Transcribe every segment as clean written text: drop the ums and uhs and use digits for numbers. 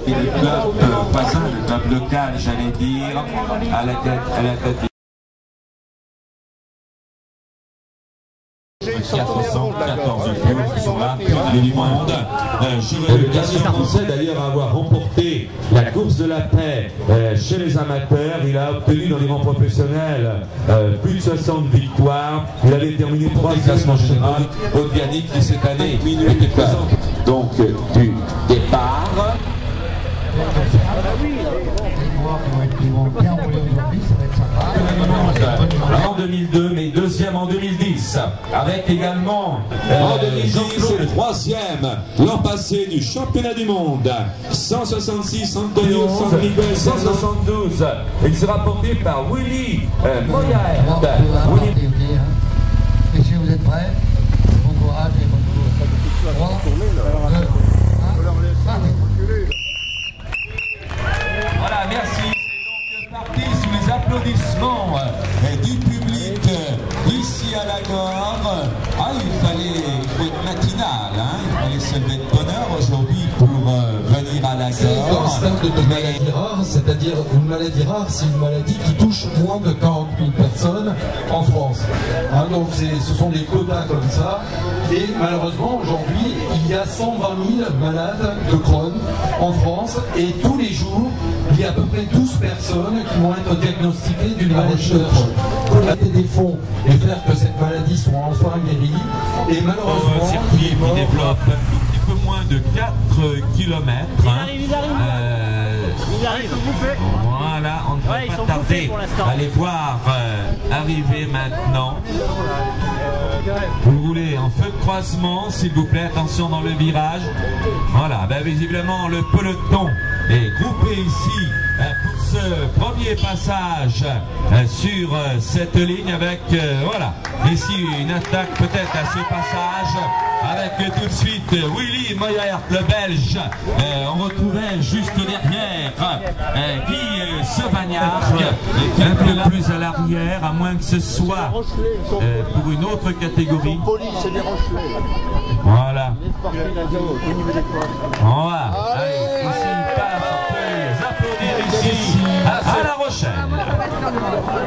Et le club voisin, le club local, j'allais dire, à la tête 414 clubs qui sont là, et du monde. Le dernier Français d'ailleurs à avoir remporté la course de la paix chez les amateurs, il a obtenu dans les rangs professionnels plus de 60 victoires. Il avait terminé 3e classement général. Odianic qui cette année était présent donc du départ. En 2002, mais deuxième en 2010, avec également en 2010, c'est le 3e l'an passé du championnat du monde. 166, Antonio San Miguel, 172. Il sera porté par Willy Moyaert. Messieurs, vous êtes prêts? Bon courage et bonne course. 3, 2, 1. Voilà, merci. C'est donc parti sous les applaudissements du public ici à la Gare. Ah, il faut être matinal, hein, il fallait se lever de bonne heure aujourd'hui pour venir à la Gare. C'est une maladie rare, c'est-à-dire une maladie rare, c'est une maladie qui touche moins de 40 000 personnes en France. Hein, donc ce sont des quotas comme ça. Et malheureusement, aujourd'hui, il y a 120 000 malades de Crohn en France. Et tous les jours, il y a à peu près 12 personnes qui vont être diagnostiquées d'une maladie de Crohn. Collecter des fonds et faire que cette maladie soit enfin guérie. Et malheureusement, circuit qui développe un petit peu moins de 4 km. Il arrive, s'il vous plaît. Voilà, on ne va pas tarder à les voir arriver maintenant. Vous roulez en feu de croisement, s'il vous plaît, attention dans le virage. Voilà, ben, visiblement le peloton est groupé ici pour ce premier passage sur cette ligne avec, voilà, ici une attaque peut-être à ce passage avec tout de suite Willy Moyaert, le Belge. On retrouvait juste derrière Guy Sauvagnard, un peu plus à l'arrière, à moins que ce soit pour une autre catégorie. Voilà. Voilà. Allez, ici il passe, on peut les applaudir ici à La Rochelle.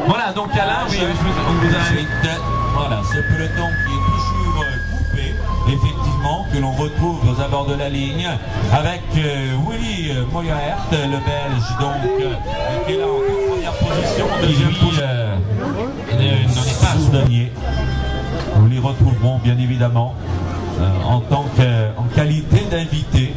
Voilà, donc Alain, on vous invite. Voilà, ce peloton qui est toujours coupé, effectivement, que l'on retrouve aux abords de la ligne, avec Willy Moyaert, le Belge, donc, qui est là en première position, en deuxième position. N'en est pas à souligner. Nous les retrouverons bien évidemment en qualité d'invité.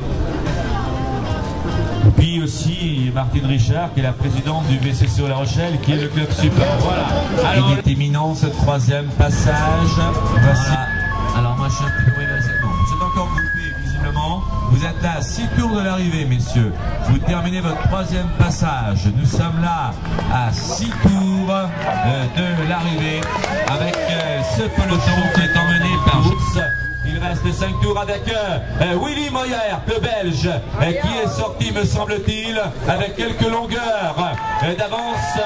Et puis aussi Martine Richard, qui est la présidente du VCCO La Rochelle, qui est le club super. Voilà. Alors, il est imminent ce troisième passage. Voici. Alors moi je suis un peu bon, c'est encore groupé visiblement. Vous êtes là à 6 tours de l'arrivée, messieurs. Vous terminez votre troisième passage. Nous sommes là à 6 tours de l'arrivée avec ce peloton qui est emmené par Joux. Il reste 5 tours avec Willy Moyaert, le Belge, qui est sorti, me semble-t-il, avec quelques longueurs d'avance.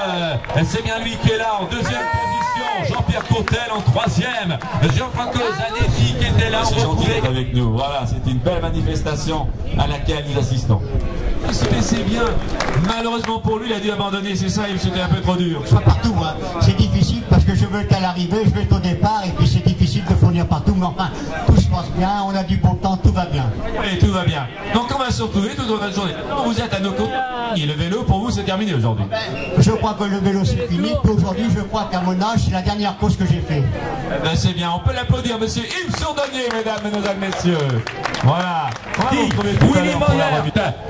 C'est bien lui qui est là en deuxième position. Jean-Pierre Courtel en troisième. Jean-Franco Zanetti qui était là. C'est gentil d'être avec nous. Voilà, c'est une belle manifestation à laquelle nous assistons. Il se laissait bien. Malheureusement pour lui, il a dû abandonner, c'est ça, c'était un peu trop dur. Pas partout, hein. C'est difficile parce que je veux être à l'arrivée, je veux être au départ et puis c'est difficile de fournir partout, mais enfin, tout se passe bien, on a du beau temps, tout va bien. Et tout va bien. Donc on va se retrouver toute notre journée. Vous êtes à nos côtés. Et le vélo, pour vous, c'est terminé aujourd'hui. Je crois que le vélo, c'est fini. Puis aujourd'hui, je crois qu'à mon âge, c'est la dernière course que j'ai fait. Ben, c'est bien. On peut l'applaudir, monsieur Yves Sourdonnier, mesdames, mesdemoiselles, messieurs. Voilà. Willy Moyaert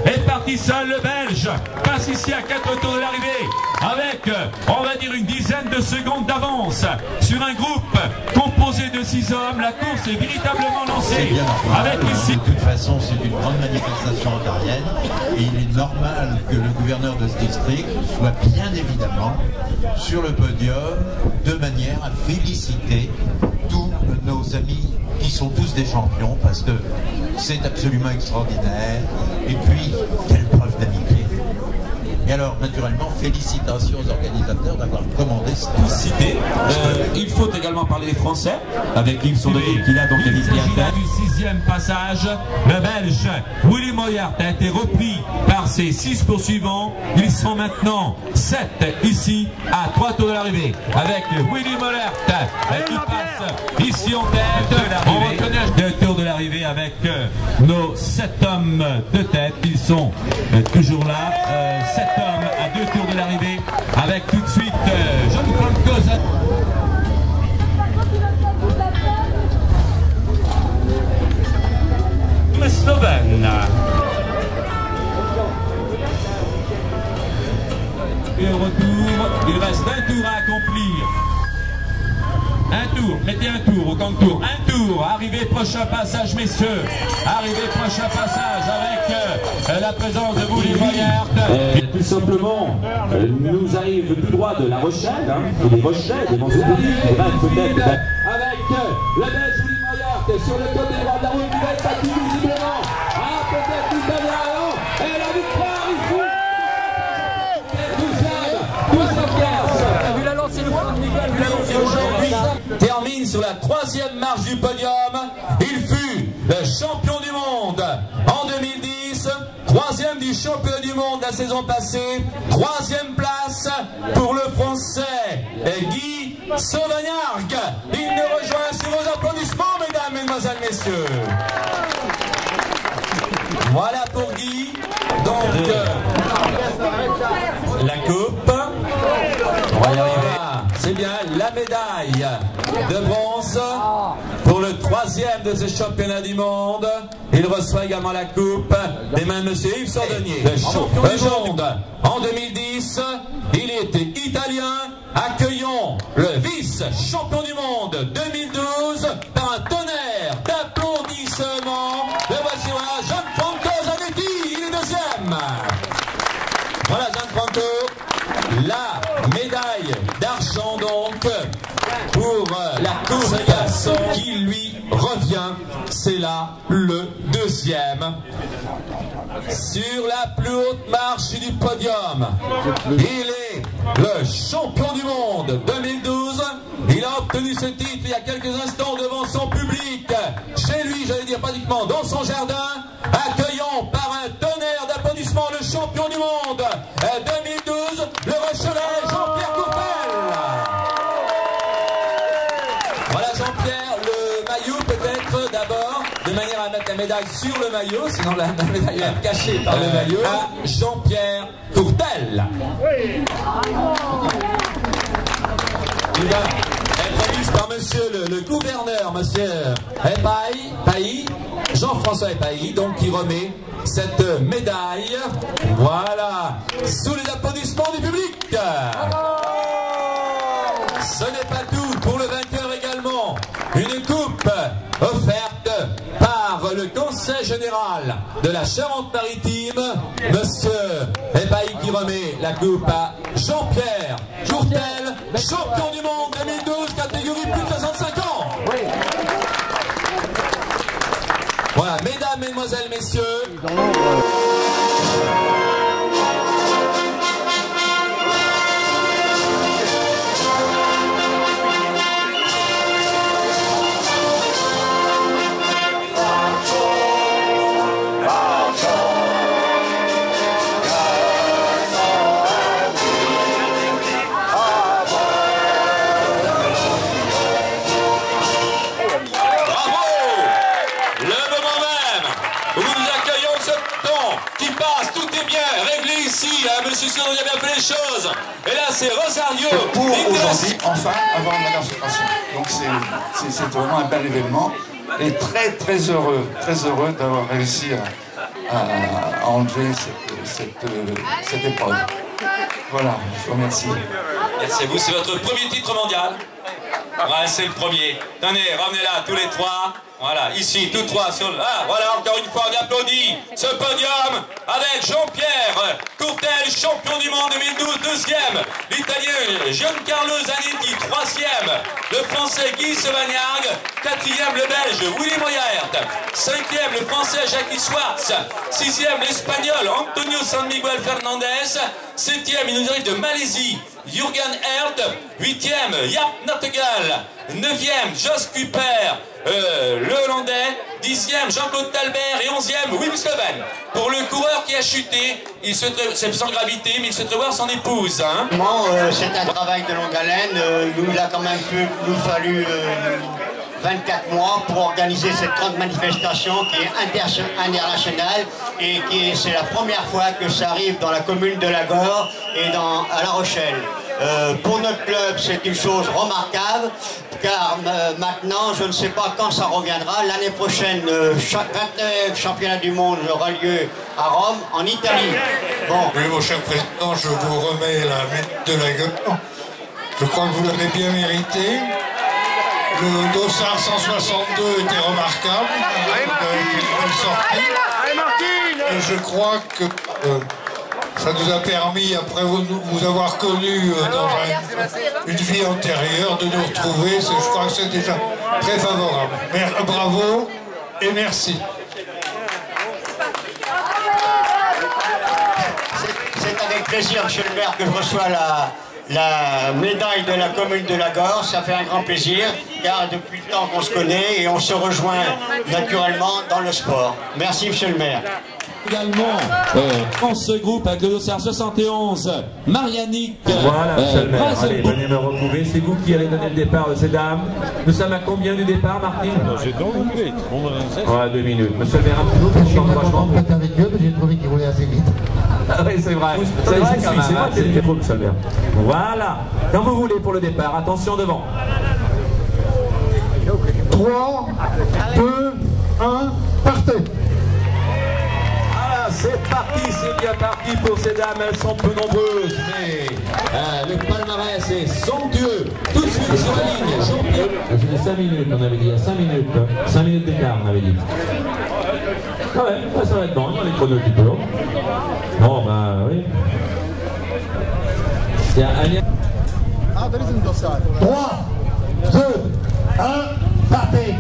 est parti seul, le Belge. Passe ici à 4 tours de l'arrivée. Avec, on va dire, une dizaine de secondes d'avance sur un groupe composé de 6 hommes. La course est véritablement lancée. Avec ici. De toute façon, c'est une grande manifestation ontarienne. Et il est normal que le gouverneur de ce district soit bien évidemment sur le podium de manière à féliciter tous nos amis qui sont tous des champions parce que c'est absolument extraordinaire. Et puis, quelle preuve d'amitié. Et alors, naturellement, félicitations aux organisateurs d'avoir commandé ce Tous cités. Il faut également parler des Français, avec Yves Saundonnier qui l'a donc qualifié à tête. Du sixième passage, le Belge Willy Moyart a été repris par ses 6 poursuivants. Ils sont maintenant 7 ici à 3 tours de l'arrivée avec Willy Moyart qui passe ici en tête. On reconnaît 2 tours de l'arrivée avec nos 7 hommes de tête. Ils sont toujours là. 7 hommes à 2 tours de l'arrivée avec tout de suite Jean-Franco Slovène. Et au retour, il reste un tour à accomplir. Un tour, mettez un tour au contour. Un tour, arrivée, prochain passage, messieurs. Arrivée, prochain passage avec la présence de Willy Moyart. Tout simplement, nous arrive tout droit de La Rochelle, des Rochers, des Montsouris, peut-être avec le Belge Willy Moyart sur le côté droit de la route, qui va être battu visiblement. Ah, peut-être l'Italien, et la victoire ici. Aujourd'hui termine sur la 3e marche du podium. Il fut le champion du monde en 2010, 3e du championnat du monde la saison passée, 3e place pour le Français Guy Sauvagnargues. Il nous rejoint sur vos applaudissements, mesdames, mesdemoiselles, messieurs. Voilà pour Guy. Donc la coupe. On va y arriver. C'est bien la médaille de bronze pour le 3e de ce championnat du monde. Il reçoit également la coupe des mains de M. Yves Saundonnier, le champion du monde en 2010. Il était italien. Accueillons le vice-champion du monde 2012 par un tonnerre d'applaudissements. Le voici, voilà, Gianfranco Zanetti, il est 2e. Voilà Gianfranco, la médaille d'argent donc pour la course des garçons qui lui revient. C'est là le 2e sur la plus haute marche du podium. Il est le champion du monde 2012. Il a obtenu ce titre il y a quelques instants devant son public, chez lui, j'allais dire pratiquement dans son jardin. Accueillons par un tonnerre d'applaudissements le champion du monde 2012, le Rochelais Jean-Pierre Courtel. Voilà Jean-Pierre, le maillot peut-être d'abord, de manière à mettre la médaille sur le maillot, sinon la médaille est cachée par le maillot, à Jean-Pierre Courtel. Il va être remis par monsieur le gouverneur, monsieur Epaille, Jean-François Epaille, donc qui remet cette médaille, voilà, sous les applaudissements du public. Ce n'est pas tout, pour le vainqueur également, une coupe offerte par le Conseil général de la Charente-Maritime, monsieur Epaille qui remet la coupe à Jean-Pierre Courtel, champion du monde 2012, catégorie plus de 65 ans. Voilà, mesdames, mesdemoiselles, messieurs. Monsieur Saundonnier a bien fait les choses. Et là, c'est Rosario. Pour aujourd'hui, enfin, avoir une manifestation. Donc c'est vraiment un bel événement. Et très heureux d'avoir réussi à enlever cette épreuve. Voilà, je vous remercie. Merci à vous, c'est votre premier titre mondial. Ouais, c'est le premier. Tenez, revenez là, tous les trois. Voilà, ici, tous trois sur le... Ah, voilà, encore une fois, on applaudit ce podium avec Jean-Pierre Courtel, champion du monde 2012, 2e. L'Italien Giancarlo Zanetti, 3e. Le Français Guy Sauvagnargues, 4e. Le Belge Willy Moyart, 5e. Le Français Jackie Schwartz, 6e. L'Espagnol Antonio San Miguel Fernandez, 7e, il nous arrive de Malaisie, Jürgen Hert. 8e, Jaap Nattegal. 9e, Jos Kuper, le Hollandais. 10e, Jean-Claude Talbert. Et 11e, Wim Sloven. Pour le coureur qui a chuté, c'est sans gravité, mais il se voir son épouse. Hein. C'est un travail de longue haleine. Il nous a quand même fallu 24 mois pour organiser cette grande manifestation qui est internationale et c'est la première fois que ça arrive dans la commune de Lagor et à La Rochelle. Pour notre club, c'est une chose remarquable car maintenant, je ne sais pas quand ça reviendra. L'année prochaine, 29 championnats du monde aura lieu à Rome, en Italie. Bon. Oui, mon cher président, je vous remets la médaille de Lagor. Je crois que vous l'avez bien mérité. Le dossard 162 était remarquable, avec une belle sortie. Et je crois que ça nous a permis, après vous avoir connus dans une vie antérieure, de nous retrouver. Je crois que c'est déjà très favorable. Bravo et merci. C'est avec plaisir, monsieur le maire, que je reçois la médaille de la commune de Lagor. Ça fait un grand plaisir, car depuis le temps qu'on se connaît et on se rejoint naturellement dans le sport. Merci, monsieur le maire. Également, on se groupe avec le dossard 71, Marianique. Voilà, monsieur le maire. Allez, venez me retrouver. C'est vous qui allez donner le départ de ces dames. Nous sommes à combien du départ, Martine? J'ai donc loupé. Ouais, 2 minutes. Monsieur le maire, un petit peu pour Je suis content de avec eux, mais j'ai trouvé qu'ils roulaient assez vite. Ah oui, c'est vrai. C'est vrai quand même. C'est le micro, monsieur le maire. Voilà. Quand vous voulez pour le départ, attention devant. 3, 2, 1, partez. C'est parti, c'est bien parti pour ces dames, elles sont peu nombreuses, mais le palmarès est somptueux. Tout de suite sur la ligne, champion. 5 minutes, on avait dit, 5 minutes. 5 minutes d'écart, on avait dit. Ah ouais, ça va être bon, on les chronos qui peut. Bon, bah oui. Il y a un lien. 3, 2, 1, partez.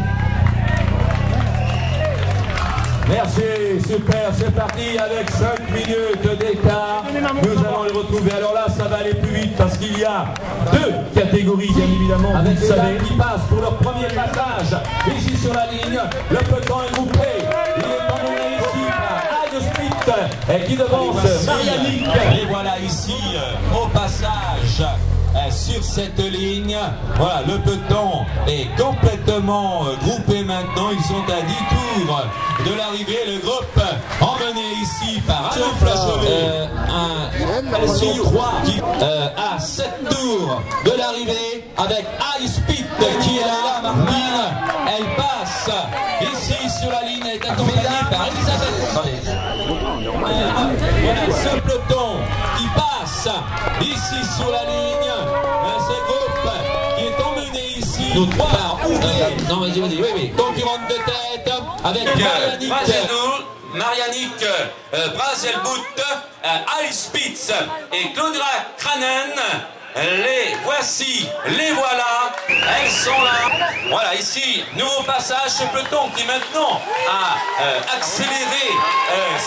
Merci, super, c'est parti avec 5 minutes d'écart. Nous allons les retrouver. Alors là, ça va aller plus vite parce qu'il y a 2 catégories, bien évidemment, avec vous savez, qui passent pour leur premier passage. Ici sur la ligne, le peloton est groupé. Il est emmené ici par Age Smith qui devance Marianique. Et voilà ici, au passage. Sur cette ligne, voilà, le peloton est complètement groupé maintenant. Ils sont à 10 tours de l'arrivée. Le groupe emmené ici par Alain Flachevet, un Surois qui à 7 tours de l'arrivée avec Ice Pit qui est là, Martine. Elle passe ici sur la ligne, elle est accompagnée par Elisabeth. Voilà ce peloton qui passe ici sur la ligne. Ce groupe qui est emmené ici par Ouvrier. Non, vas-y, oui. Concurrente de tête avec Marianique, Brazelbout, Alice Spitz et Claudia Kranen. Les voici, les voilà, elles sont là. Voilà, ici, nouveau passage, ce peloton qui maintenant a accéléré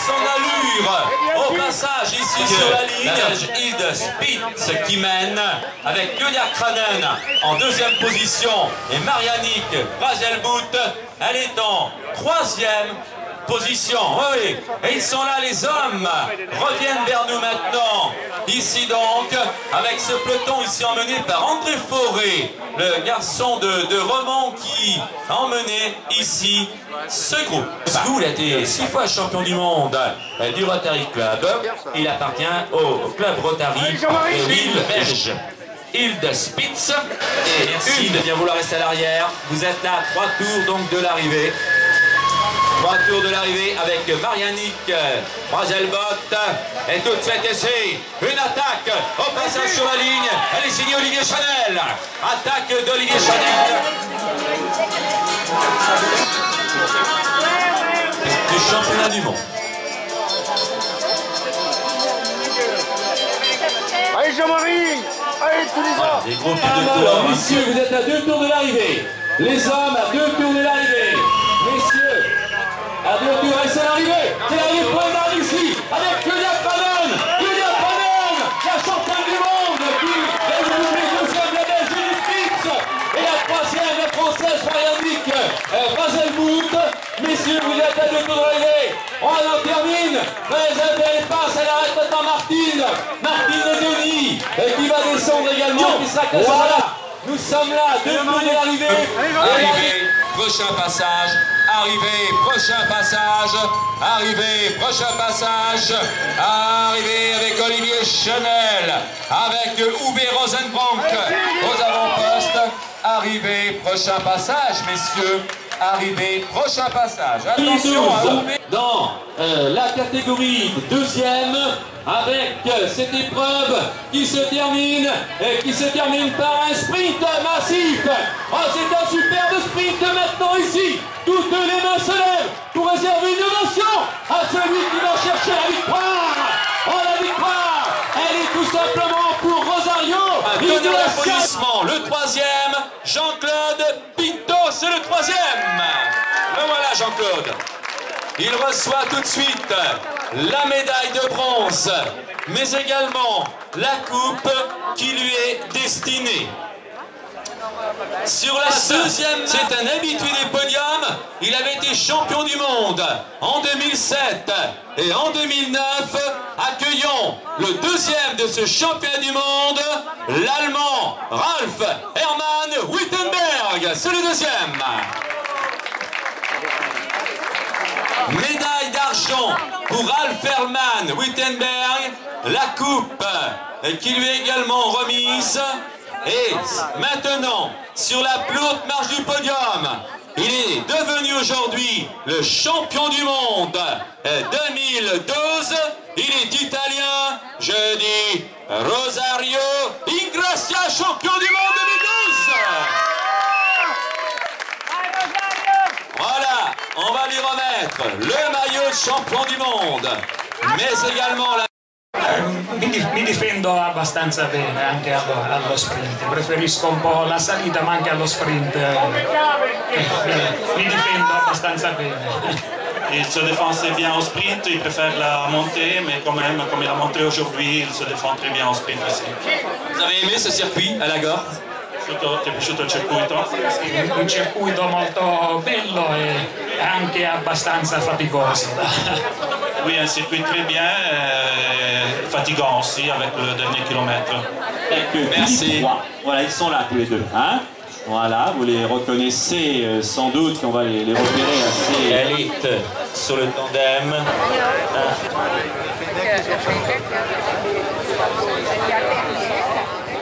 son allure au passage ici sur la ligne. Hilde Spitz qui mène avec Claudia Kranen en 2e position et Marianique Brazelbout, elle est en 3e position. Oui, et ils sont là, les hommes reviennent vers nous maintenant. Ici donc, avec ce peloton ici emmené par André Fauré, le garçon de Romans qui a emmené ici ce groupe. School a été 6 fois champion du monde du Rotary Club. Il appartient au club Rotary de l'île belge. Hilde Spitz et merci de bien vouloir rester à l'arrière. Vous êtes là, 3 tours donc de l'arrivée. 3 tours de l'arrivée avec Marianique Brazelbout. Et tout de suite ici, une attaque au passage sur la ligne. Elle est signée Olivier Chanel. Attaque d'Olivier Chanel. Du championnat du monde. Allez Jean-Marie! Allez tous les voilà, hommes! des groupes de 2 tours. Messieurs, vous êtes à 2 tours de l'arrivée. Les hommes à 2 tours de l'arrivée. Messieurs, à 2 tours, et c'est l'arrivée. C'est l'arrivée pour les dames ici, avec Claudia Kranen. Claudia Kranen Très belle passe, elle arrête maintenant Martine. Martine et Denis, qui va descendre également, qui sera que ça là. Nous sommes là, 2 minutes de l'arrivée. Arrivée, prochain passage. Arrivée, prochain passage. Arrivée, prochain passage. Arrivée avec Olivier Chanel. Avec Uwe Rosenbrank aux avant-postes. Arrivée, prochain passage, messieurs. Arrivée, prochain passage. Attention à Uwe. Dans la catégorie deuxième, avec cette épreuve qui se termine par un sprint massif. Oh, c'est un superbe sprint maintenant ici. Toutes les mains se lèvent pour réserver une ovation à celui qui va chercher la victoire. Oh, la victoire, elle est tout simplement pour Rosario. Donnez l'applaudissement. Le troisième, Jean-Claude Pinto, c'est le troisième. Le voilà, Jean-Claude. Il reçoit tout de suite la médaille de bronze, mais également la coupe qui lui est destinée. Sur la deuxième, c'est un habitué des podiums. Il avait été champion du monde en 2007 et en 2009. Accueillons le deuxième de ce championnat du monde, l'Allemand Ralf Hermann Wittenberg. C'est le deuxième. Médaille d'argent pour Ralf Hermann Wittenberg, la coupe qui lui est également remise. Et maintenant, sur la plus haute marche du podium, il est devenu aujourd'hui le champion du monde 2012. Il est italien, je dis Rosario Ingrassia, champion du monde 2012. Voilà, on va lui remettre le maillot de champion du monde, mais également la... Mi difendo abbastanza bene anche allo sprint, preferisco un po' la salita ma anche allo sprint mi difendo abbastanza bene. Il se défend assez bien au sprint, il préfère la montée, mais quand même, comme il a montré aujourd'hui, il se défend très bien au sprint aussi. Vous avez aimé ce circuit à la Gorre? Ti è piaciuto il circuito? Un circuito molto bello e anche abbastanza faticoso. Oui, un circuit très bien, fatigant aussi avec le dernier kilomètre. Merci. Voilà, ils sont là tous les deux. Hein? Voilà, vous les reconnaissez sans doute, qu'on va les repérer assez. Élite sur le tandem.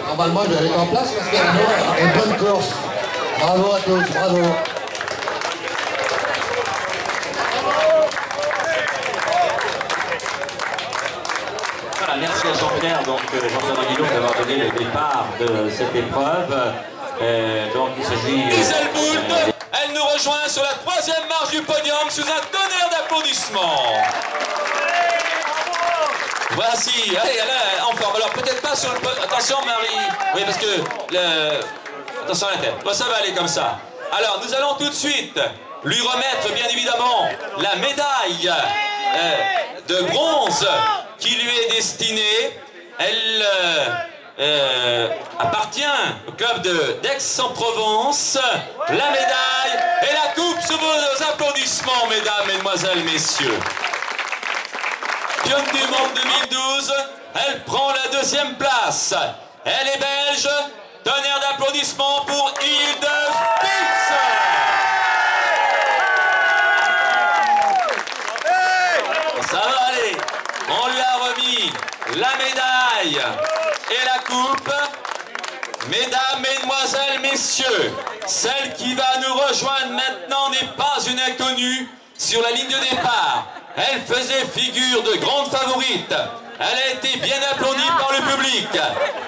Normalement, je vais aller en place parce qu'il y a une bonne course. Bravo à tous, bravo. Voilà, merci à Jean-Pierre, donc Jean-Pierre Guillaume d'avoir donné le départ de cette épreuve. Donc il s'agit... Gisèle Boult, elle nous rejoint sur la troisième marche du podium sous un tonnerre d'applaudissements. Voici, allez, en forme. Alors peut-être pas sur le... Attention Marie, oui parce que... Attention à la tête, bon, ça va aller comme ça. Alors nous allons tout de suite lui remettre bien évidemment la médaille de bronze qui lui est destinée. Elle appartient au club d'Aix-en-Provence. La médaille et la coupe sous vos applaudissements, mesdames, mesdemoiselles, messieurs. Championne du monde 2012, elle prend la deuxième place. Elle est belge. Tonnerre d'applaudissements pour Hilde Spitz. Ça va aller. On lui a remis la médaille et la coupe. Mesdames, mesdemoiselles, messieurs, celle qui va nous rejoindre maintenant n'est pas une inconnue sur la ligne de départ. Elle faisait figure de grande favorite. Elle a été bien applaudie par le public.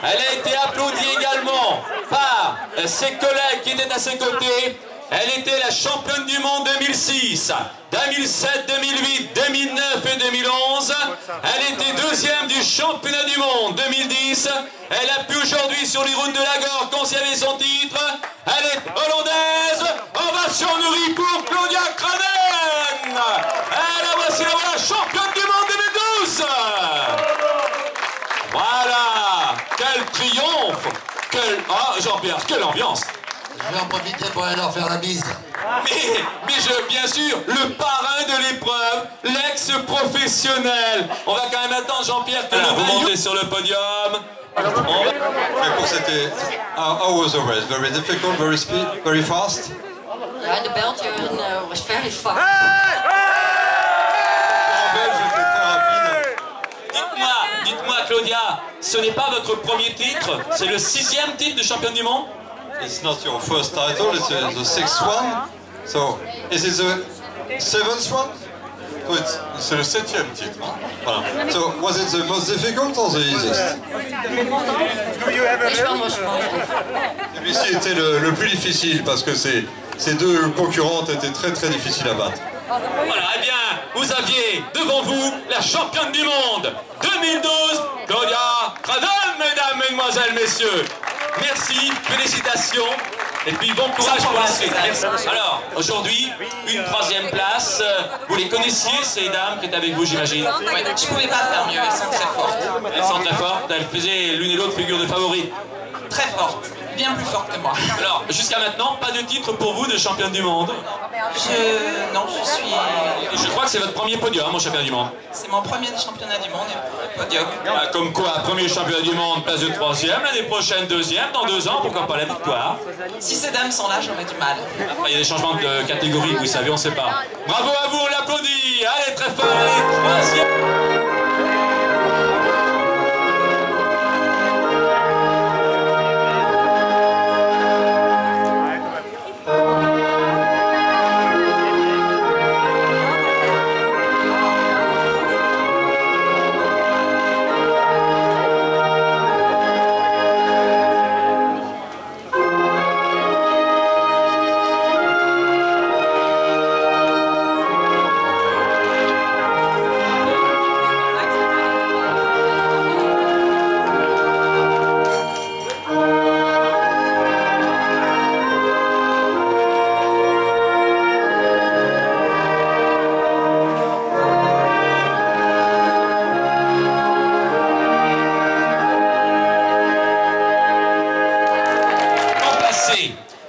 Elle a été applaudie également par ses collègues qui étaient à ses côtés. Elle était la championne du monde 2006, 2007, 2008, 2009 et 2011. Elle était deuxième du championnat du monde 2010. Elle a pu aujourd'hui sur les routes de la Gorre conserver son titre. Elle est hollandaise. Ovation nourrie pour Claudia Kranen. Elle a voici la voilà championne du monde 2012. Voilà, quel triomphe. Ah, Jean-Pierre, quelle ambiance. Je vais en profiter pour aller leur faire la bise. Mais bien sûr, le parrain de l'épreuve, l'ex-professionnel. On va quand même attendre Jean-Pierre que le monde est sur le podium. La course était... How was the race? Very difficult, very speed, very fast? Yeah, the Belgian was very fast. Dites-moi, Claudia, ce n'est pas votre premier titre, c'est le 6e titre de championne du monde? It's not your first title, it's the 6th one. So, is it the 7th one? C'est le 7e titre. Hein? Voilà. So, was it the most difficult or the easiest? Celui-ci était le plus difficile parce que ces deux concurrentes étaient très difficiles à battre. Voilà, eh bien, vous aviez devant vous la championne du monde 2012, Claudia Pradal, mesdames, mesdemoiselles, messieurs. Merci, félicitations, et puis bon courage pour la suite. Merci. Alors, aujourd'hui, une 3e place. Vous les connaissiez, ces dames qui étaient avec vous, j'imagine? Ouais, je pouvais pas faire mieux, elles sont très fortes. Elles sont très fortes, elles faisaient l'une et l'autre figure de favori. Très fortes, bien plus fortes que moi. Alors, jusqu'à maintenant, pas de titre pour vous de championne du monde? Non, je suis... Je crois que c'est votre premier podium, mon championnat du monde. C'est mon premier championnat du monde, podium. Ah, comme quoi, premier championnat du monde, place de 3e, l'année prochaine 2e, dans 2 ans, pourquoi pas la victoire? Si ces dames sont là, j'aurais du mal. Après, il y a des changements de catégorie, vous savez, on ne sait pas. Bravo à vous, on l'applaudit. Allez, très fort, allez, 3e.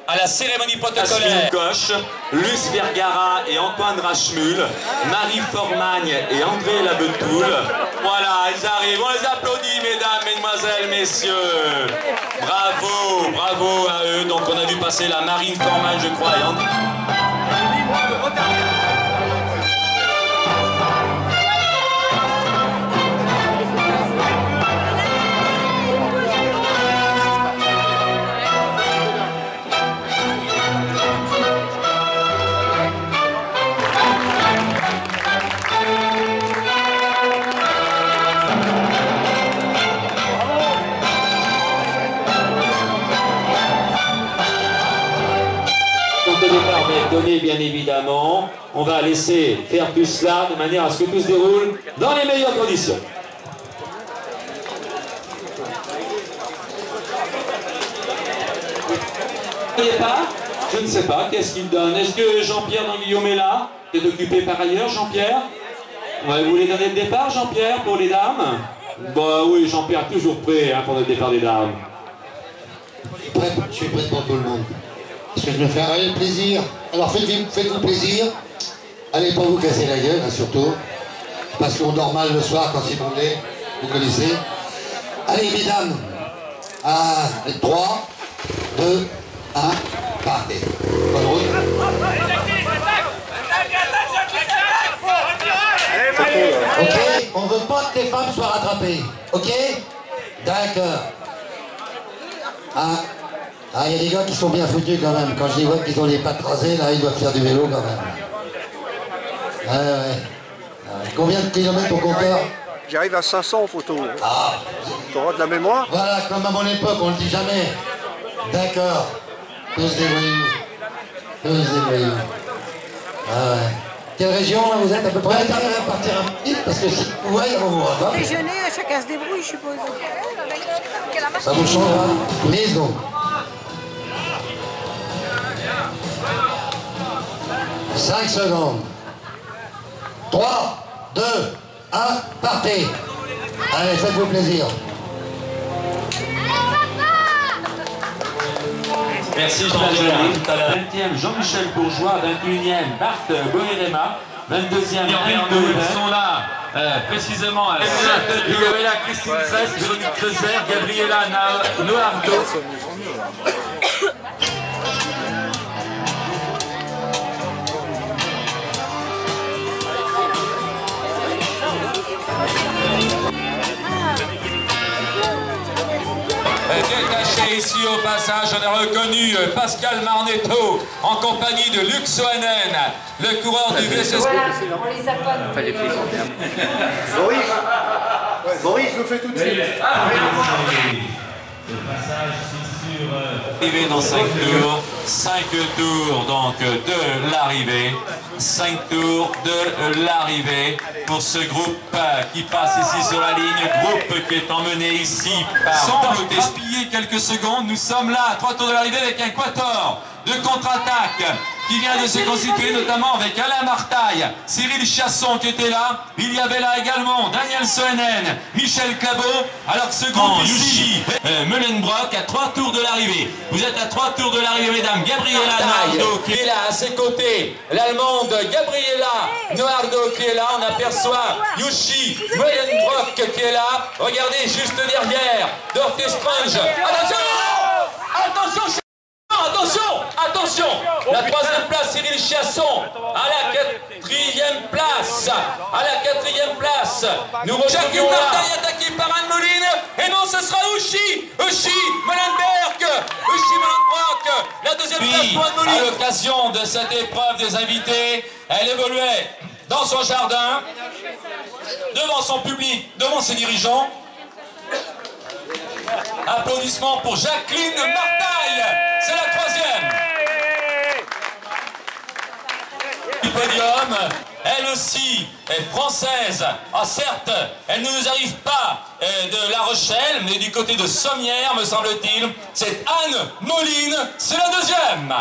À la cérémonie protocolaire, Koch, Luce Vergara et Antoine Rachmul, Marie Formagne et André Labetoul. Voilà, ils arrivent, on les applaudit, mesdames, mesdemoiselles, messieurs. Bravo, bravo à eux. Donc on a vu passer la Marine Formagne, je crois, et André... Le départ va être donné, bien évidemment. On va laisser faire tout cela de manière à ce que tout se déroule dans les meilleures conditions. Vous ne voyez pas? Je ne sais pas. Qu'est-ce qu'il donne? Est-ce que Jean-Pierre Danguillaume est là? Est occupé par ailleurs, Jean-Pierre? Ouais, vous voulez donner le départ, Jean-Pierre, pour les dames? Bah oui, Jean-Pierre toujours prêt hein, pour le départ des dames. Je suis prêt pour tout le monde. Parce que je me fais un plaisir. Alors faites-vous plaisir. Allez pas vous casser la gueule, hein, surtout. Parce qu'on dort mal le soir quand c'est bondé. Vous connaissez. Allez, mesdames. 3, 2, 1, partez. Bonne route. Ok, on veut pas que les femmes soient rattrapées. Ok? D'accord. Ah, il y a des gars qui sont bien foutus quand même. Quand je les vois qu'ils ont les pattes rasées, là, ils doivent faire du vélo quand même. Ouais. Combien de kilomètres au compteur? J'arrive à 500 en photo. Ah. T'auras de la mémoire? Voilà, comme à mon époque, on le dit jamais. D'accord. Tous des voyous. Tous des voyous. Ah ouais. Quelle région, là, vous êtes à peu près? Attendez, on va partir vite, parce que si vous voyez, on vous voit. Déjeuner, chacun se débrouille, je suppose. Ça vous changera. 10 secondes. 5 secondes. 3, 2, 1, partez. Allez, faites-vous plaisir. Merci Jean-Michel. 20e Jean-Michel Bourgeois, 21e Bart Boerema, 22e ils sont là précisément Gabriela Christine Fraisse, Véronique Trezer, Gabriela Noardo. Détaché ici au passage, on a reconnu Pascal Marnetto en compagnie de Luc Soanen, le coureur du VCC. Maurice, je le fais tout de suite. Le passage sur arrivé dans 5 tours, 5 tours donc de l'arrivée, 5 tours de l'arrivée pour ce groupe qui passe ici sur la ligne, groupe qui est emmené ici par... Sans gaspiller quelques secondes, nous sommes là à 3 tours de l'arrivée avec un quator de contre-attaque qui vient de se constituer notamment avec Alain Martaille, Cyril Chasson qui était là, il y avait là également Daniel Soenen, Michel Cabot, alors que ce groupe ici, Meulenbrock à 3 tours de l'arrivée. Vous êtes à 3 tours de l'arrivée, mesdames. Gabriela Noardo qui est là à ses côtés, l'allemande Gabriela Noardo qui est là, on aperçoit Yushi Meulenbrock qui est là, regardez juste derrière, Dorothy Strange, attention, attention, attention, la 3e place Cyril Chasson, à la 4e place, nous rejoignons Martaille attaqué par Anne Moline, et non ce sera Ushi Meulenbrock, la 2e place pour Anne Moline. À l'occasion de cette épreuve des invités, elle évoluait dans son jardin, devant son public, devant ses dirigeants. Applaudissements pour Jacqueline Martaille, c'est la 3e. Du podium, elle aussi est française. Ah certes, elle ne nous arrive pas de La Rochelle, mais du côté de Sommières, me semble-t-il. C'est Anne Moline, c'est la 2e.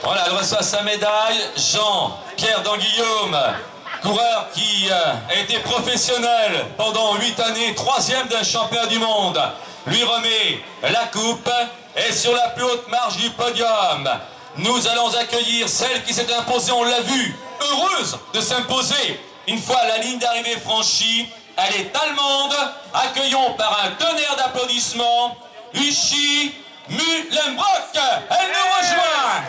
Voilà, elle reçoit sa médaille. Jean-Pierre Danguillaume, coureur qui a été professionnel pendant 8 années, 3e d'un championnat du monde, lui remet la coupe et sur la plus haute marche du podium, nous allons accueillir celle qui s'est imposée, on l'a vu, heureuse de s'imposer. Une fois la ligne d'arrivée franchie, elle est allemande, accueillons par un tonnerre d'applaudissements, Ushi Meulenbrock, elle nous rejoint.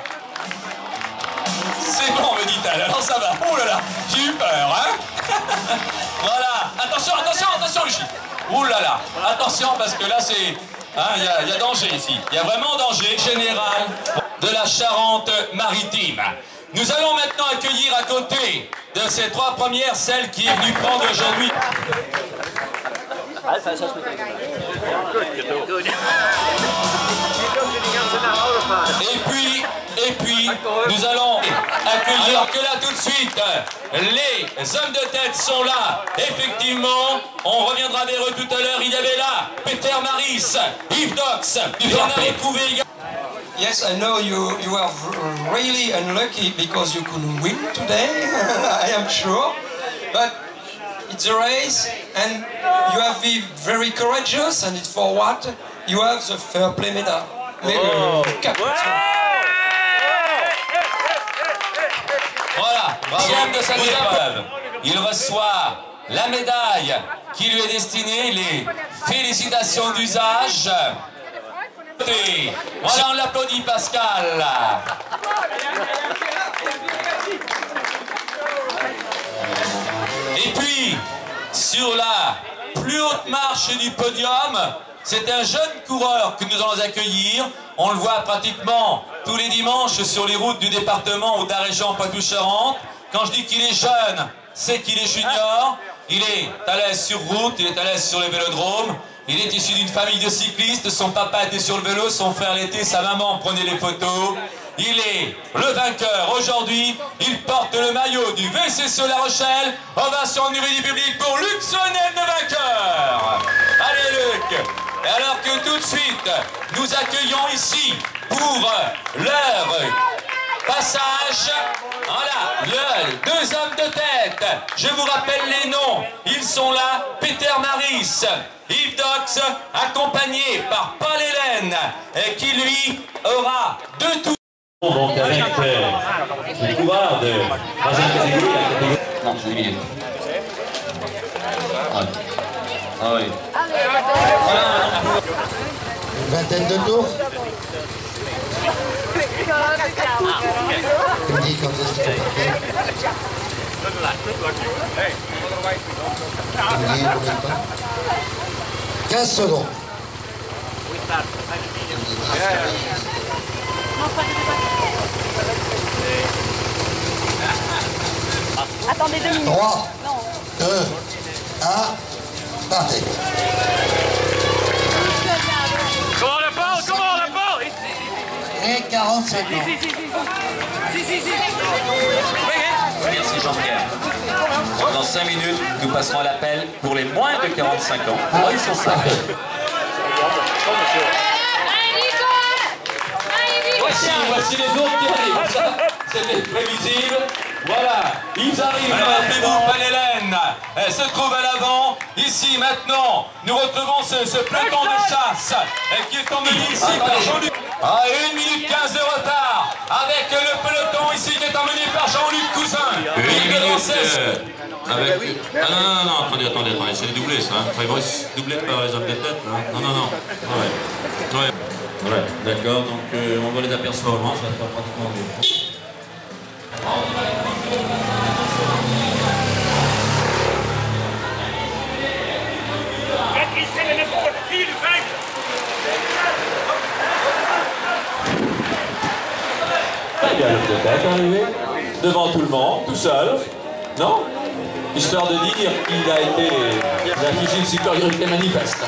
C'est bon, me dit-elle, alors ça va. Oh là là, j'ai eu peur, hein. Voilà, attention, Uchi. Oh là là, attention, parce que là, c'est... Il y a danger ici. Il y a vraiment danger. Général de la Charente-Maritime. Nous allons maintenant accueillir à côté de ces 3 premières, celle qui est venue prendre aujourd'hui... Et puis, nous allons accueillir, alors que là tout de suite, les hommes de tête sont là. Effectivement, on reviendra vers eux tout à l'heure. Il y avait là Peter Maris, Yves Dox, Bernard Couvé également. Yes, I know you are really unlucky because you couldn't win today, I am sure. But it's a race and you have to be very courageous, and it's for what? You have the fair play medal. Voilà, 3e de cette épreuve. Il reçoit la médaille qui lui est destinée, les félicitations d'usage. Voilà, on l'applaudit, Pascal. Et puis, sur la plus haute marche du podium, c'est un jeune coureur que nous allons accueillir. On le voit pratiquement tous les dimanches sur les routes du département ou de la région Poitou-Charentes. Quand je dis qu'il est jeune, c'est qu'il est junior. Il est à l'aise sur route, il est à l'aise sur les vélodromes. Il est issu d'une famille de cyclistes. Son papa était sur le vélo, son frère l'était, sa maman prenait les photos. Il est le vainqueur aujourd'hui. Il porte le maillot du VCC La Rochelle. Ovation en du public pour Luc Soanen, le vainqueur. Allez Luc. Et alors que tout de suite, nous accueillons ici pour leur passage. Voilà, deux hommes de tête. Je vous rappelle les noms. Ils sont là. Peter Maris, Yves Dox, accompagné par Paul Hélène, qui lui aura deux tours. Donc avec les coureurs de troisième catégorie, la catégorie... Non, c'est éliminé. Ah oui. Une vingtaine de tours. Tu me dis quand est-ce qu'il faut partir. Tu me dis combien de temps. 15 secondes. Attendez 2 minutes. 3, 2, 1, partez. Comment le Paul, comment le Paul. Et 40 secondes. Merci Jean-Pierre. Dans 5 minutes, nous passerons à l'appel pour les moins de 45 ans. Oh, ils sont sympas. Voici les autres qui arrivent. Ça, c'était prévisible. Voilà, ils arrivent. Rappelez-vous, Paul Hélène se trouve à l'avant. Ici, maintenant, nous retrouvons ce peloton de chasse qui est emmené ici par Jean-Luc. À 1 minute 15 de retard, avec le peloton ici qui est emmené par Jean-Luc Cousin. 1 minute avec... Ah non, attendez, c'est les doublés ça. Enfin, ils vont se doubler par les hommes de tête. Hein. Non. Ouais, d'accord, donc on va les apercevoir, ça va faire pratiquement mieux. Il y a l'homme de tête arrivé, devant tout le monde, tout seul, non? Histoire de dire qu'il a affiché une supériorité manifeste.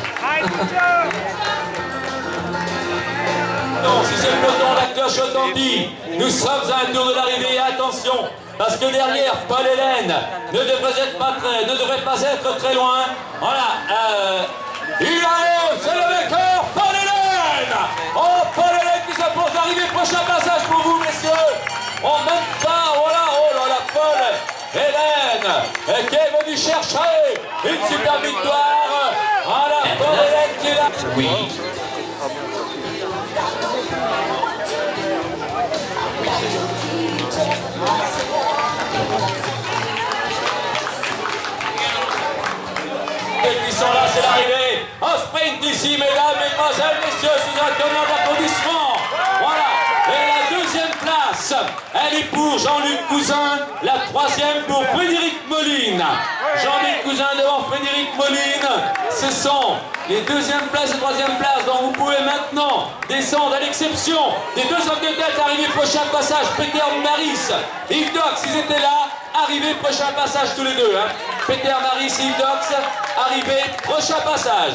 Non, si c'est le peloton, la cloche retentit. Nous sommes à un tour de l'arrivée, attention, parce que derrière, Paul Hélène ne devrait pas être très loin. Voilà, il arrive, c'est le vainqueur, Paul Hélène. Oh, Paul Hélène qui s'impose d'arriver, prochain passage pour vous, messieurs. On même pas, voilà, oh là là, Paul Hélène, qui est venu chercher une super victoire. Voilà, Paul Hélène qui est là. Oui. Qui sont là, c'est l'arrivée. Un sprint ici, mesdames, mesdemoiselles, messieurs, sous un tonnerre d'applaudissements. Voilà. Et la deuxième place, elle est pour Jean-Luc Cousin. La troisième pour Frédéric Moline. Jean-Luc Cousin devant Frédéric Moline. Ce sont les deuxième place et troisième place. Donc vous pouvez maintenant descendre à l'exception des deux hommes de tête. Arrivée, prochain passage, Peter Maris, Yves Dox, ils étaient là. Arrivée, prochain passage tous les deux. Hein. Peter Maris et Yves Dox, arrivée, prochain passage.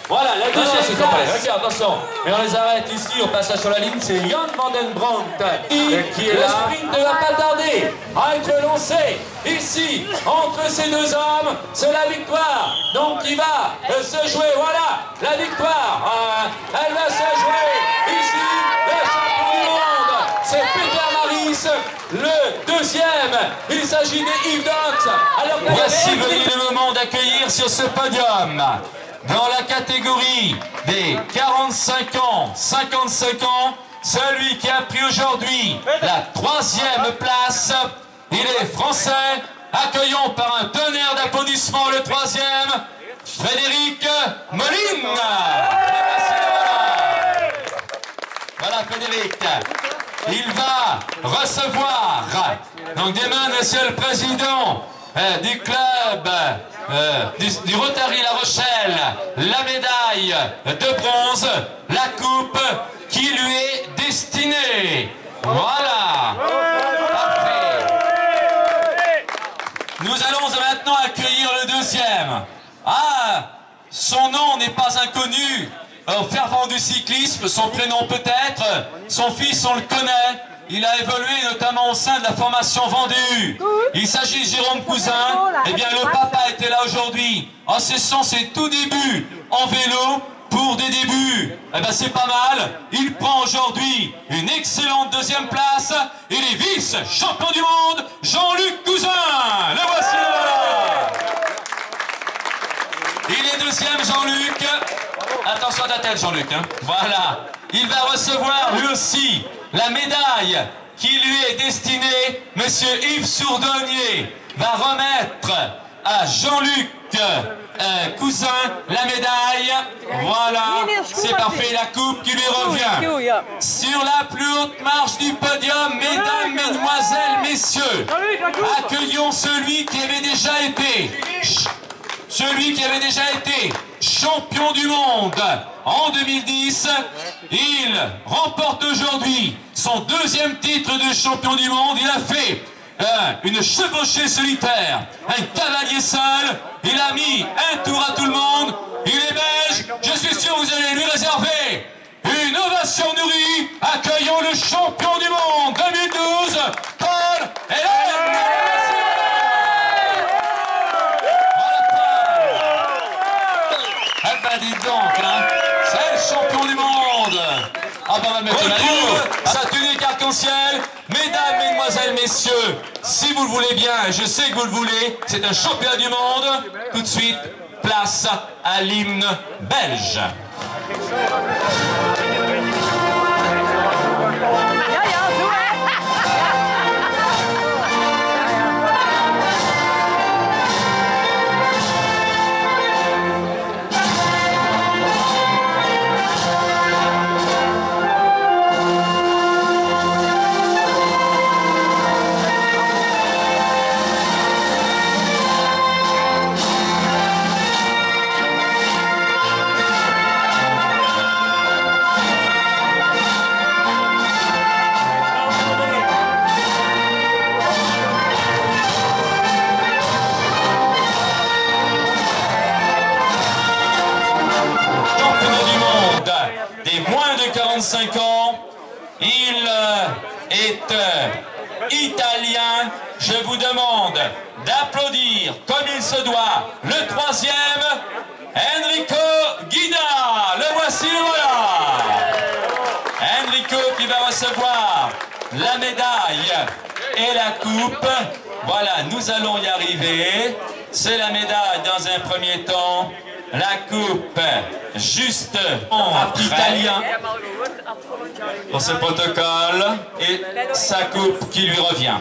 Voilà, la deuxième place. Regarde, attention. Et on les arrête ici, au passage sur la ligne, c'est Jan van den Brandt qui est là. Le sprint ne va pas tarder à être lancé ici, entre ces deux hommes. C'est la victoire. Donc il va se jouer, voilà, la victoire. Elle va se jouer ici, le champion du monde. C'est Peter Maris, le deuxième. Il s'agit de Yves Dox. Alors voici venu le moment d'accueillir sur ce podium, dans la catégorie des 45 ans, 55 ans, celui qui a pris aujourd'hui la troisième place, il est français. Accueillons par un tonnerre d'applaudissements le troisième, Frédéric Moline. Voilà Frédéric. Il va recevoir, donc des mains, monsieur le président du club du Rotary La Rochelle, la médaille de bronze, la coupe qui lui est destinée. Voilà. Parfait. Nous allons maintenant accueillir le deuxième. Ah, son nom n'est pas inconnu au fervent du cyclisme, son prénom peut-être, son fils on le connaît. Il a évolué notamment au sein de la formation Vendée. Il s'agit de Jérôme Cousin. Eh bien, le papa était là aujourd'hui. En ce sont ses tout débuts en vélo pour des débuts, eh ben c'est pas mal. Il prend aujourd'hui une excellente deuxième place. Il est vice-champion du monde, Jean-Luc Cousin. Le voici, voilà. Il est deuxième, Jean-Luc. Attention à ta tête, Jean-Luc. Hein. Voilà. Il va recevoir lui aussi la médaille qui lui est destinée. Monsieur Yves Sourdonnier va remettre à Jean-Luc Cousin la médaille. Voilà, c'est parfait, la coupe qui lui revient. Sur la plus haute marche du podium, mesdames, mesdemoiselles, messieurs, accueillons celui qui avait déjà été champion du monde en 2010. Il remporte aujourd'hui son deuxième titre de champion du monde. Il a fait une chevauchée solitaire, un cavalier seul. Il a mis un tour à tout le monde. Il est belge. Je suis sûr que vous allez lui réserver une ovation nourrie. Accueillons le champion du monde 2012, Paul Hélène. Ah ben dis donc, hein, c'est le champion du monde. Ah ben on va mettre sa tunique arc-en-ciel. Mesdames, mesdemoiselles, messieurs, si vous le voulez bien, je sais que vous le voulez, c'est un championnat du monde. Tout de suite, place à l'hymne belge. Des moins de 45 ans, il est italien. Je vous demande d'applaudir comme il se doit le troisième, Enrico Guida. Le voici, voilà. Enrico qui va recevoir la médaille et la coupe. Voilà, nous allons y arriver. C'est la médaille dans un premier temps. La coupe, juste en italien pour ce protocole et sa coupe qui lui revient.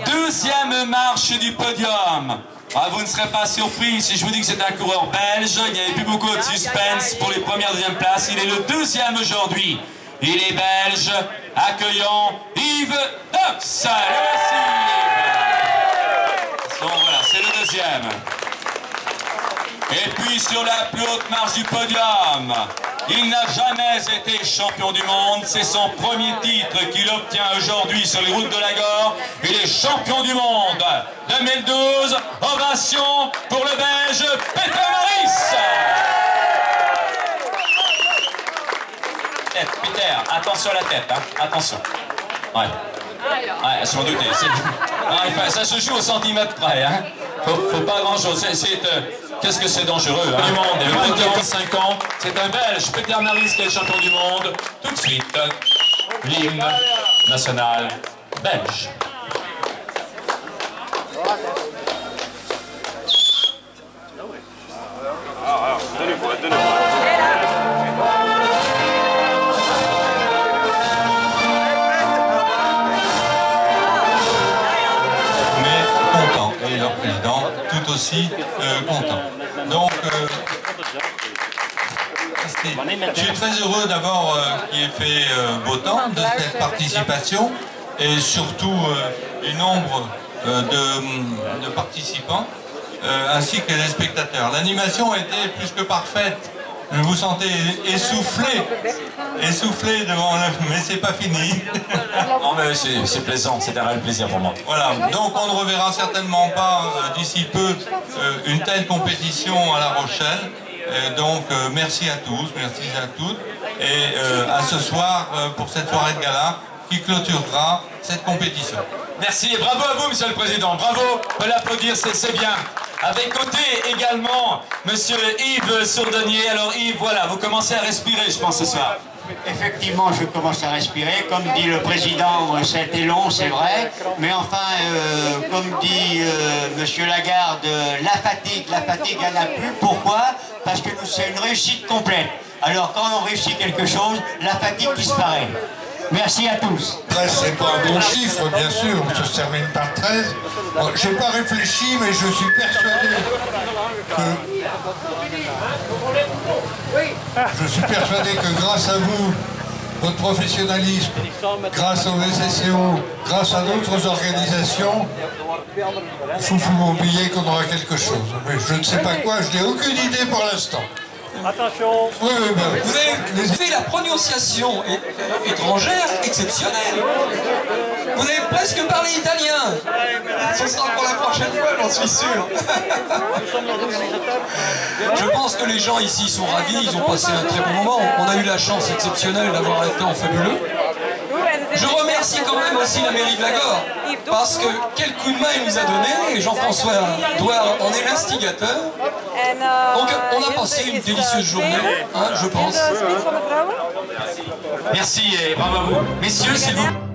Deuxième marche du podium. Ah, vous ne serez pas surpris si je vous dis que c'est un coureur belge. Il n'y avait plus beaucoup de suspense pour les premières et deuxièmes places. Il est le deuxième aujourd'hui. Il est belge. Accueillons Yves Dox. Voilà, c'est le deuxième. Et puis sur la plus haute marche du podium, il n'a jamais été champion du monde. C'est son premier titre qu'il obtient aujourd'hui sur les routes de Lagor. Il est champion du monde 2012. Ovation pour le Belge Peter Maris. Peter, attention à la tête, hein. Attention. Ouais. Ouais, je m'en doutais. Ça se joue au centimètre près, hein. Faut pas grand chose. Qu'est-ce que c'est dangereux, hein. Du monde, et le moins de 45 ans, c'est un Belge, Peter Maris, qui est le champion du monde. Tout de suite, l'hymne national belge. Et leur président tout aussi content. Donc, je suis très heureux d'abord qu'il ait fait beau temps de cette participation et surtout du nombre de participants ainsi que des spectateurs. L'animation était plus que parfaite. Je vous sentais essoufflé devant le... Mais c'est pas fini. Non mais c'est plaisant, c'est un réel plaisir pour moi. Voilà, donc on ne reverra certainement pas d'ici peu une telle compétition à La Rochelle. Donc merci à tous, merci à toutes. Et à ce soir pour cette soirée de gala qui clôturera cette compétition. Merci et bravo à vous, Monsieur le Président. Bravo, on peut l'applaudir, c'est bien. Avec côté également Monsieur Yves Sourdonnier. Alors Yves, voilà, vous commencez à respirer, je pense, ce soir. Effectivement, je commence à respirer. Comme dit le président, ça a été long, c'est vrai. Mais enfin, comme dit Monsieur Lagarde, la fatigue, il n'y en a plus. Pourquoi? Parce que c'est une réussite complète. Alors quand on réussit quelque chose, la fatigue disparaît. Merci à tous. 13, c'est pas un bon chiffre, bien sûr, ça se termine par 13. Bon, j'ai pas réfléchi, mais je suis persuadé que grâce à vous, votre professionnalisme, grâce au VCCO, grâce à d'autres organisations, Foufou mon billet qu'on aura quelque chose. Mais je ne sais pas quoi, je n'ai aucune idée pour l'instant. Attention. Oui, Vous avez fait la prononciation étrangère exceptionnelle. Vous avez presque parlé italien. Ce sera pour la prochaine fois, j'en suis sûr. Je pense que les gens ici sont ravis, ils ont passé un très bon moment. On a eu la chance exceptionnelle d'avoir un temps fabuleux. Je remercie quand même aussi la mairie de Lagore, parce que quel coup de main il nous a donné, et Jean-François Douard en est l'instigateur. Donc on a passé une délicieuse journée, hein, je pense. Merci et bravo à vous. Messieurs, s'il vous plaît.